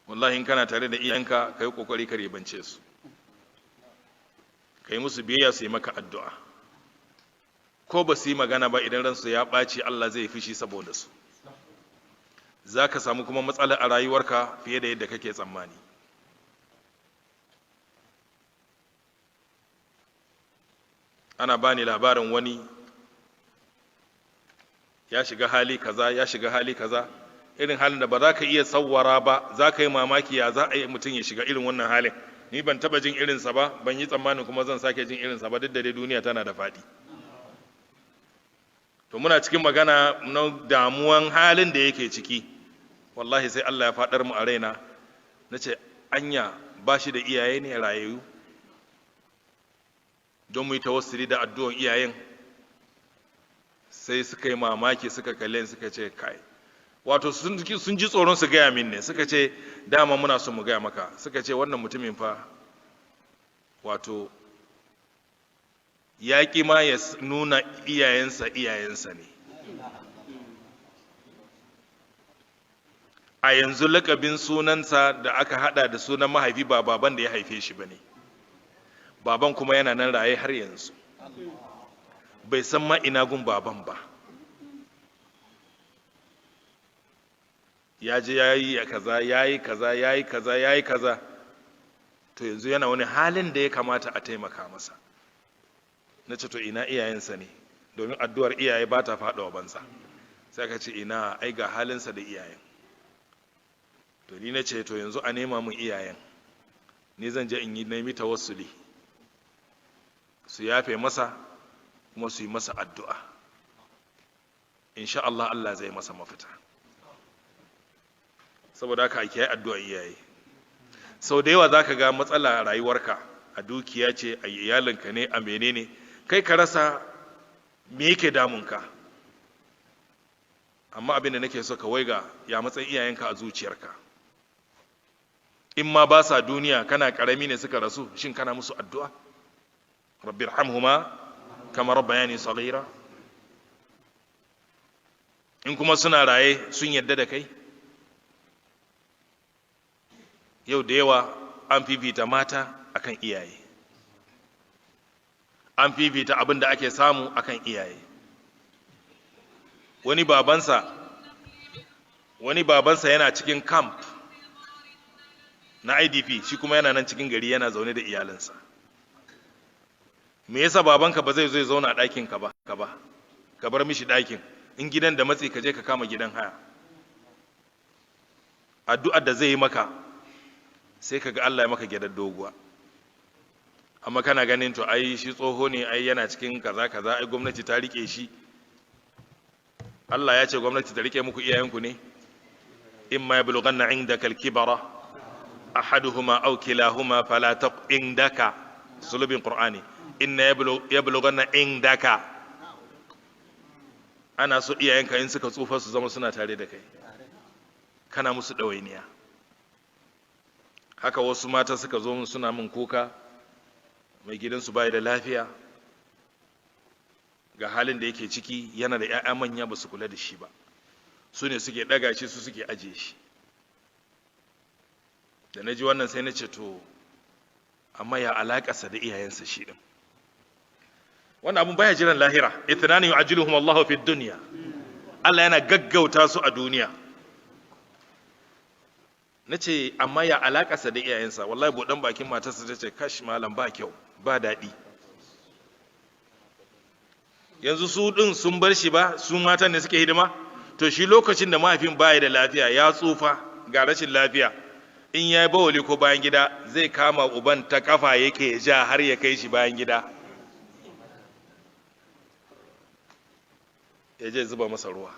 wallahi in kana tare da iyayenka kai kokari ka ribance su, kai musu biyayya su yi maka addu'a, ko ba su yi magana ba idan ransu ya ɓaci Allah zai fishi saboda su, za ka samu kuma matsala a rayuwarka fiye da yadda kake tsammani. Ana bani labarin wani ya shiga hali kaza, ya shiga hali kaza, irin halin da ba za ka iya tsawara ba, za ka yi mamaki ya za a yi mutum ya shiga irin wannan halin. Ni ban taba jin irinsa ba, ban yi tsammanin kuma zan sake jin irinsa ba, duk da dai duniya tana da faɗi. To muna cikin magana na damuwan halin da yake ciki, wallahi sai Allah ya faɗar mu a raina, na ce anya ba shi da iyaye ne rayayu don mu yi tawassuli da addu'an iyayen. Sai suka yi mamaki, suka kalle suka ce kai, wato sun ji tsoron su gaya min ne, suka ce dama muna son mu gaya maka, suka ce wannan mutumin fa wato ya ƙi ma ya nuna iyayensa ne. A yanzu lakabin sunansa da aka hada da sunan mahaifi ba baban da ya haife shi ba ne, baban kuma yana nan raye har yanzu, bai san ma ina gun baban ba. Ya je ya yi kaza, ya yi kaza, ya yi kaza, ya yi kaza, to yanzu yana wani halin da ya kamata a taimaka masa. Na ce to ina iyayensa ne, domin addu'ar iyaye ba ta faɗawa banza. Sai aka ce ina, ai ga halinsa da iyayen. To ni na ce to yanzu a nema mun iyayen, ni zan je in yi nemi tawassuli, su yafe masa kuma su yi masa addu'a, insha Allah Allah zai masa mafita. Saboda haka ake yi addu'a iyaye. Sau da yawa za ka ga matsala a rayuwarka, a dukiya ce, a iyalinka ne, a menene, kai ka rasa me yake damunka. Amma abin da nake so ka waiga ya matsayin iyayenka a zuciyarka. In ma ba sa duniya, kana karami ne suka rasu, shin kana musu addu'a? Rabbi irhamhuma kama rabbayani saghira. In kuma suna raye sun yadda da kai? Yau da yawa an fifita mata akan iyaye, an fifita abin da ake samu akan iyaye. Wani babansa yana cikin camp na IDP, shi kuma yana nan cikin gari yana zaune da iyalinsa. Me yasa babanka ba zai zo ya zauna a ɗakinka ba, ka bar mishi ɗakin, in gidan da matsi ka je ka kama gidan haya. Addu'ar da zai yi maka sai ka ga Allah ya maka gyadar doguwa. Amma kana ganin to ai shi tsoho ne, ai yana cikin kaza kaza, ai gwamnati ta rike shi. Allah ya ce gwamnati ta rike muku iyayenku ne? Imma yablughanna indaka al-kibara ahaduhuma aw kilahuma fala taq indaka, sulubin Qur'ani, inna yablughanna indaka. Ana so iyayenka in suka tsufa su zama suna tare da kai, kana musu ɗawainiya. Haka wasu mata suka zo suna min kuka, mai gidansu bai da lafiya, ga halin da yake ciki, yana da 'ya'ya manya ba su kula da shi ba, su ne suke ɗaga shi, su suke ajiye shi. Da na ji wannan sai na ce to amma ya alaƙarsa da iyayensa shi ɗin. Wannan abun baya jiran lahira. Ithnani yu'ajjiluhum Allahu fid dunya, Allah yana gaggauta su a duniya. Na ce amma ya alaƙarsa da iyayensa. Wallahi buɗan bakin matarsa ta ce kash malam ba kyau, ba daɗi. Yanzu su ɗin sun bar shi ba, su matan ne suke hidima, to shi lokacin da mahaifin baya da lafiya, ya tsufa ga rashin lafiya, in ya yi bawali ko bayan gida zai kama uban ta kafa yake ja har ya kai shi bayan gida, ya je zuba masa ruwa.